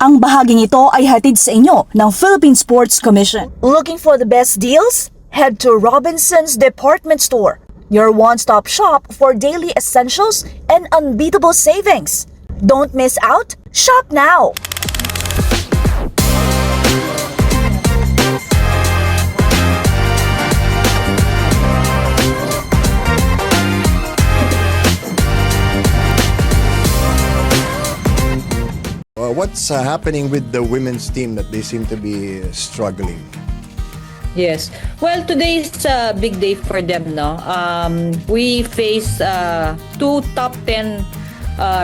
Ang bahaging ito ay hatid sa inyo ng Philippine Sports Commission. Looking for the best deals? Head to Robinson's Department Store, your one-stop shop for daily essentials and unbeatable savings. Don't miss out. Shop now. What's happening with the women's team that they seem to be struggling? Yes. Well, today is a big day for them, no? We face two top 10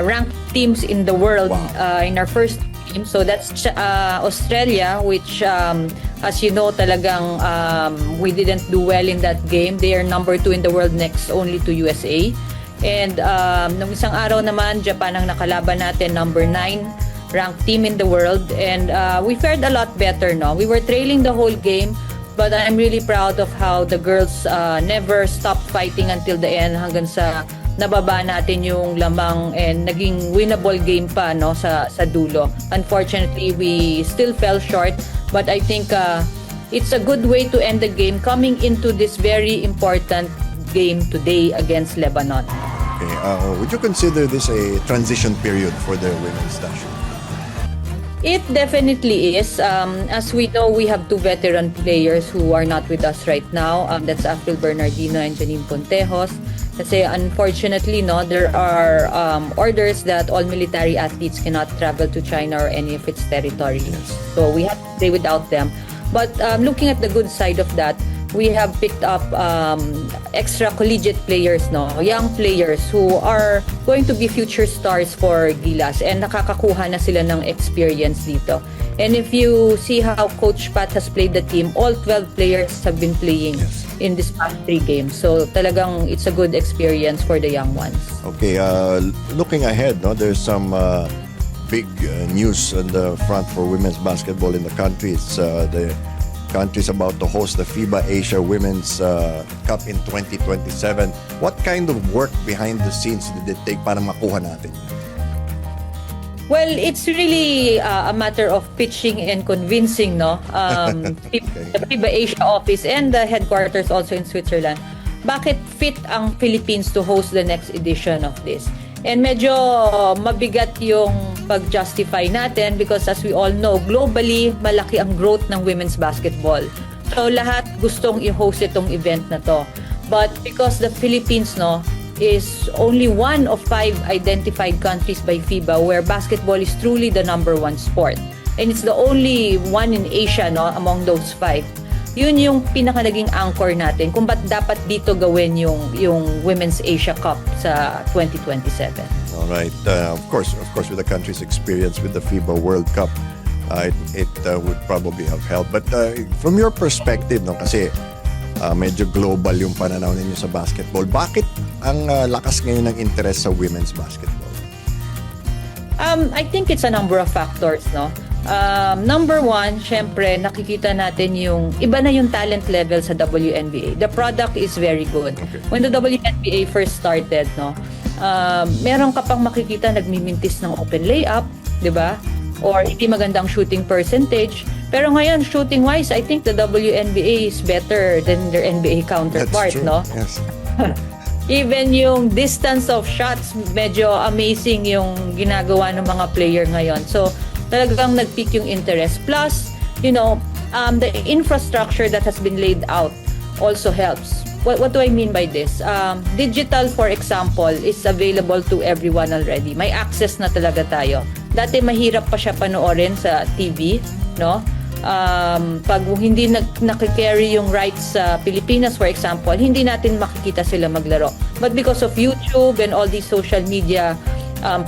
ranked teams in the world. Wow. In our first game. So that's Australia, which, as you know, talagang we didn't do well in that game. They are number 2 in the world, next only to USA. And nung isang araw naman, Japan ang nakalaban natin, number 9 ranked team in the world, and we fared a lot better, no? We were trailing the whole game, but I'm really proud of how the girls never stopped fighting until the end, hanggang sa nababa natin yung lamang and naging winnable game pa, no, sa dulo. Unfortunately, we still fell short, but I think it's a good way to end the game coming into this very important game today against Lebanon. Okay, would you consider this a transition period for the women's national? It definitely is. As we know, we have two veteran players who are not with us right now. That's April Bernardino and Janine Pontejos. Kasi unfortunately, no, there are orders that all military athletes cannot travel to China or any of its territories. So we have to stay without them. But looking at the good side of that, we have picked up extra collegiate players, no, young players who are going to be future stars for Gilas, and nakakakuha na sila ng experience dito. And if you see how Coach Pat has played the team, all 12 players have been playing in this past 3 games. So talagang it's a good experience for the young ones. Okay, looking ahead, no, there's some big news on the front for women's basketball in the country. It's the country's about to host the Fiba Asia Women's Cup in 2027. What kind of work behind the scenes did it take para makuha natin? Well, it's really a matter of pitching and convincing, no? The Fiba Asia office and the headquarters also in Switzerland. Bakit fit ang Philippines to host the next edition of this? And medyo mabigat yung pag-justify natin because as we all know, globally, malaki ang growth ng women's basketball. So lahat gustong i-host itong event na to. But because the Philippines, no, is only one of 5 identified countries by FIBA where basketball is truly the number 1 sport. And it's the only one in Asia, no, among those 5. Yun yung pinaka naging anchor natin kung ba't dapat dito gawin yung Women's Asia Cup sa 2027. All right. Of course, with the country's experience with the FIBA World Cup, it would probably have helped. But from your perspective, no, kasi medyo global yung pananaw ninyo sa basketball. Bakit ang lakas ngayon ng interest sa women's basketball? I think it's a number of factors, no? Number 1, syempre, nakikita natin yung iba na yung talent level sa WNBA. The product is very good. Okay. When the WNBA first started, no, meron ka pang makikita nagmimintis ng open layup, di ba? Or hindi magandang shooting percentage. Pero ngayon, shooting-wise, I think the WNBA is better than their NBA counterpart, That's true. no? Yes. Even yung distance of shots, medyo amazing yung ginagawa ng mga player ngayon. So, talagang nag-peak yung interest. Plus, you know, the infrastructure that has been laid out also helps. What do I mean by this? Digital, for example, is available to everyone already. May access na talaga tayo. Dati mahirap pa siya panoorin sa TV, no? Pag hindi nakikarry yung rights sa Pilipinas, for example, hindi natin makikita sila maglaro. But because of YouTube and all these social media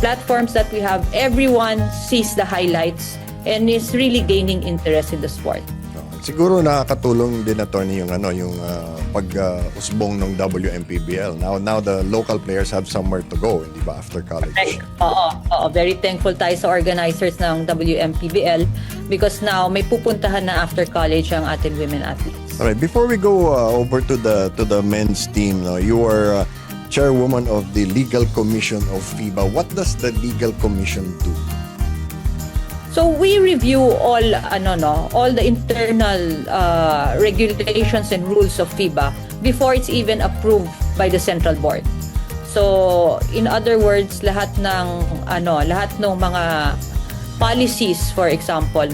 platforms that we have, everyone sees the highlights and is really gaining interest in the sport. Siguro nakakatulong din attorney yung pag-usbong ng WMPBL. Now the local players have somewhere to go, hindi ba, after college? Right. Oo. Very thankful tayo sa organizers ng WMPBL because now may pupuntahan na after college ang ating women athletes. Alright, before we go over to the men's team, no, you are chairwoman of the Legal Commission of FIBA. What does the Legal Commission do? So we review all all the internal regulations and rules of FIBA before it's even approved by the central board. So in other words, lahat ng mga policies, for example,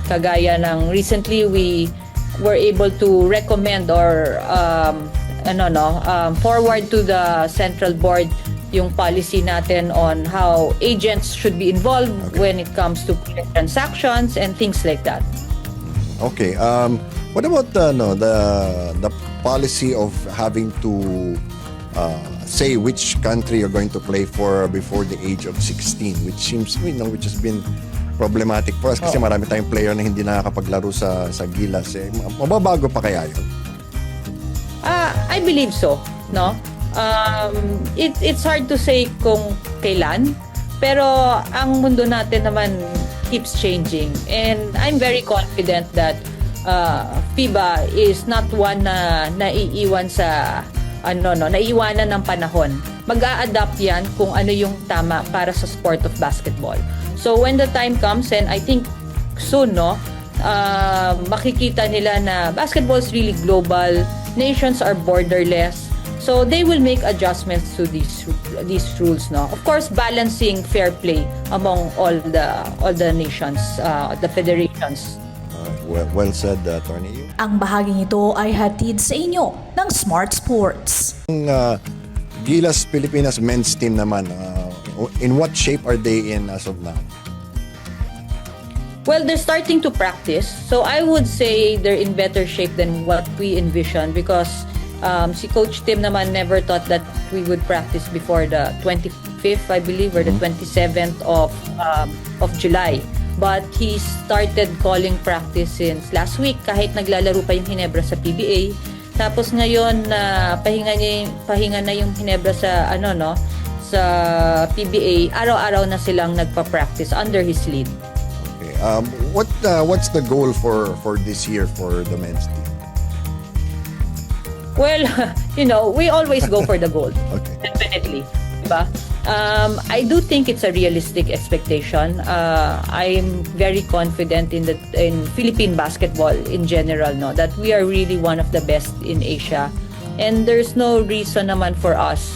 kagaya ng recently we were able to recommend or forward to the central board yung policy natin on how agents should be involved when it comes to transactions and things like that. Okay. What about the policy of having to say which country you're going to play for before the age of 16, which seems which has been problematic for us kasi marami tayong player na hindi nakakapaglaro sa Gilas. Mababago pa kaya yun? I believe so, no? It's hard to say kung kailan, pero ang mundo natin naman keeps changing, and I'm very confident that FIBA is not one na naiiwan sa naiiwanan ng panahon. Mag-a-adapt yan kung ano yung tama para sa sport of basketball. So when the time comes, and I think soon, makikita nila na basketball is really global, nations are borderless. So they will make adjustments to these rules, no. Of course, balancing fair play among all the nations, the federations. Well said, Attorney. Ang bahaging ito ay hatid sa inyo ng Smart Sports. Ang Gilas Pilipinas men's team naman, in what shape are they in as of now? Well, they're starting to practice. So I would say they're in better shape than what we envisioned because si Coach Tim naman never thought that we would practice before the 25th, I believe, or the 27th of July. But he started calling practice since last week kahit naglalaro pa yung Ginebra sa PBA. Tapos ngayon pahinga na yung Ginebra sa sa PBA. Araw-araw na silang nagpa-practice under his lead. Okay. What's the goal for this year for the men's team? Well, we always go for the gold. Okay. Definitely. Diba? I do think it's a realistic expectation. I'm very confident in Philippine basketball in general, that we are really one of the best in Asia. And there's no reason naman for us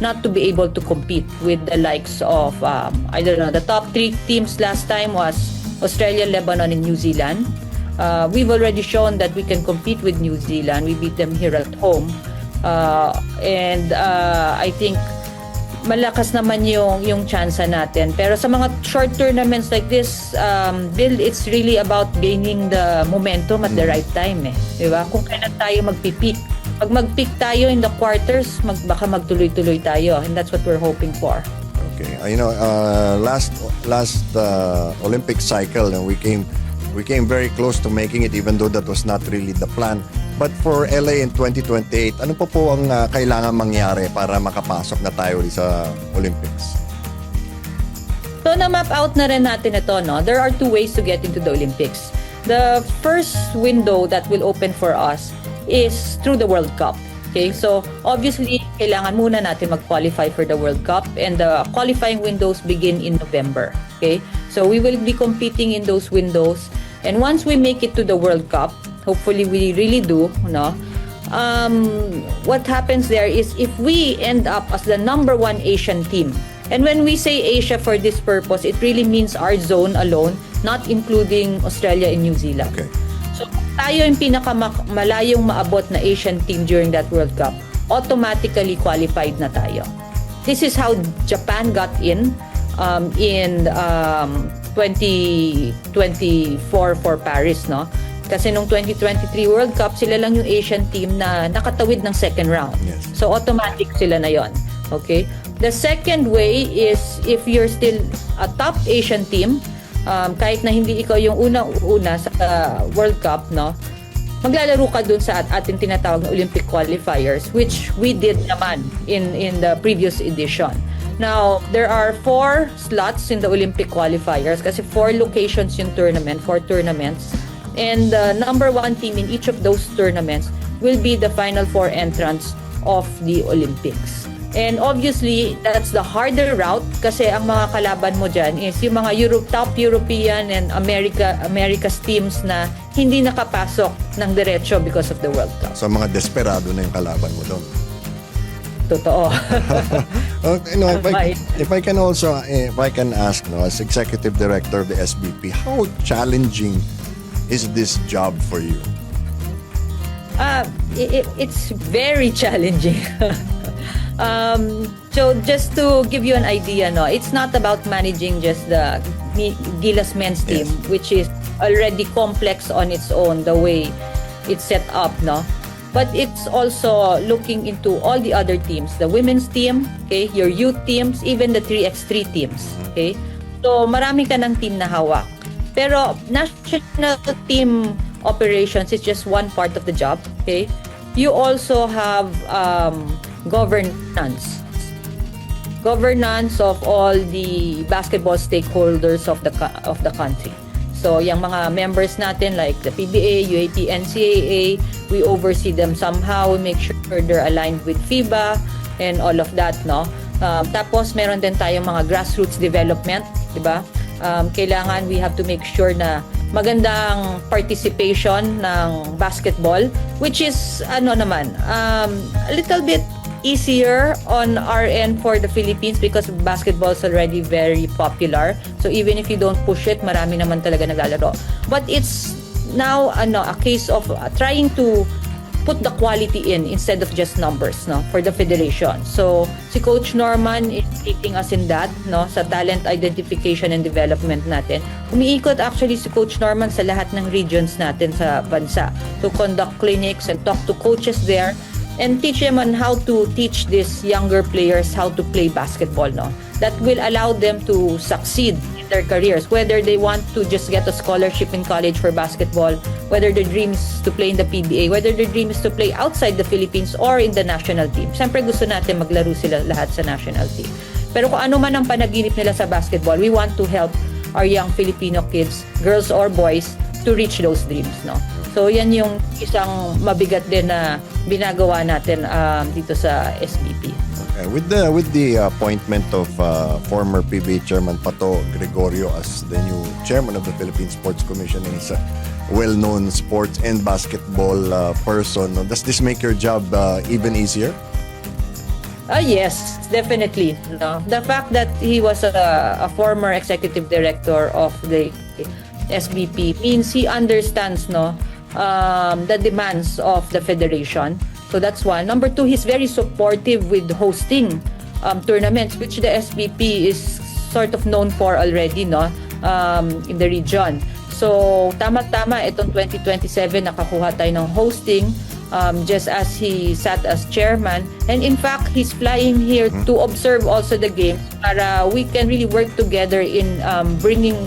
not to be able to compete with the likes of, the top 3 teams last time was Australia, Lebanon, and New Zealand. We've already shown that we can compete with New Zealand. We beat them here at home. And I think malakas naman yung tsansa natin. Pero sa mga short tournaments like this, Bill, it's really about gaining the momentum at the right time. Diba? Kung kailan tayo magpipeak. Pag mag-peak tayo in the quarters, baka magtuloy-tuloy tayo. And that's what we're hoping for. Okay. Last Olympic cycle, we came very close to making it even though that was not really the plan. But for LA in 2028, ano pa po ang kailangan mangyari para makapasok na tayo sa Olympics? So na-map out na rin natin ito, There are 2 ways to get into the Olympics. The first window that will open for us is through the World Cup. Okay, so obviously, kailangan muna natin mag-qualify for the World Cup, and the qualifying windows begin in November. Okay, so we will be competing in those windows, and once we make it to the World Cup, hopefully we really do, what happens there is if we end up as the number 1 Asian team, and when we say Asia for this purpose, it really means our zone alone, not including Australia and New Zealand. Okay. So tayo yung pinakamalayong maabot na Asian team during that World Cup, automatically qualified na tayo. This is how Japan got in 2024 for Paris, Kasi nung 2023 World Cup, sila lang yung Asian team na nakatawid ng second round. Yes. So automatic sila na yon. Okay? The second way is if you're still a top Asian team, kahit na hindi ikaw yung una sa World Cup, maglalaro ka dun sa ating tinatawag na Olympic qualifiers, which we did naman in the previous edition. Now, there are 4 slots in the Olympic qualifiers kasi 4 locations yung tournament, 4 tournaments. And the number 1 team in each of those tournaments will be the final 4 entrants of the Olympics. And obviously, that's the harder route kasi ang mga kalaban mo dyan is yung mga top European and America's teams na hindi nakapasok ng diretso because of the World Cup. So mga desperado na yung kalaban mo doon. Totoo. If I can also, if I can ask, as Executive Director of the SBP, how challenging is this job for you? It's very challenging. So just to give you an idea, it's not about managing just the Gilas men's team, Yes. which is already complex on its own, the way it's set up, But it's also looking into all the other teams, the women's team, okay, your youth teams, even the 3x3 teams, okay? So marami ka ng team na hawak. Pero national team operations is just one part of the job, okay? You also have governance of all the basketball stakeholders of the country. So, yung mga members natin like the PBA, UAP, NCAA, we oversee them somehow. We make sure they're aligned with Fiba and all of that, Tapos, meron din tayong mga grassroots development, di ba? Kailangan we have to make sure na magandang participation ng basketball, which is, a little bit easier on our end for the Philippines because basketball is already very popular. So even if you don't push it, marami naman talaga naglalaro. But it's now a case of trying to put the quality in instead of just numbers, for the federation. So si Coach Norman is taking us in that, sa talent identification and development natin. Umiikot actually si Coach Norman sa lahat ng regions natin sa bansa to conduct clinics and talk to coaches there and teach them on how to teach these younger players how to play basketball, that will allow them to succeed in their careers, whether they want to just get a scholarship in college for basketball, whether their dream is to play in the PBA, whether their dream is to play outside the Philippines or in the national team. Siyempre gusto natin maglaro sila lahat sa national team. Pero kung ano man ang panaginip nila sa basketball, we want to help our young Filipino kids, girls or boys, to reach those dreams, So yan yung isang mabigat din na binagawa natin dito sa SBP. Okay. With the appointment of former PBA Chairman Pato Gregorio as the new chairman of the Philippine Sports Commission, and he's a well-known sports and basketball person, does this make your job even easier? Yes, definitely. The fact that he was a former executive director of the SBP means he understands the demands of the federation. So that's one. Number two, he's very supportive with hosting tournaments, which the SBP is sort of known for already, in the region. So tama-tama itong 2027 nakakuha tayo ng hosting, just as he sat as chairman. And in fact, he's flying here to observe also the game para we can really work together in bringing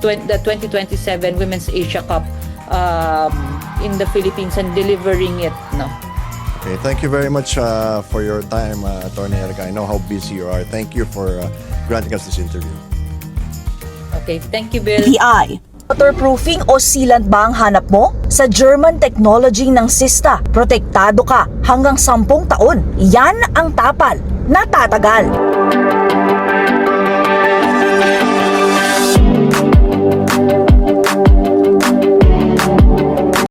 the 2027 Women's Asia Cup in the Philippines and delivering it. Okay, thank you very much for your time, Attorney Erica. I know how busy you are. Thank you for granting us this interview. Okay, thank you, Bill. PI. Waterproofing o sealant ba ang hanap mo? Sa German technology ng Sista, protektado ka hanggang 10 taon. Yan ang tapal na tatagal.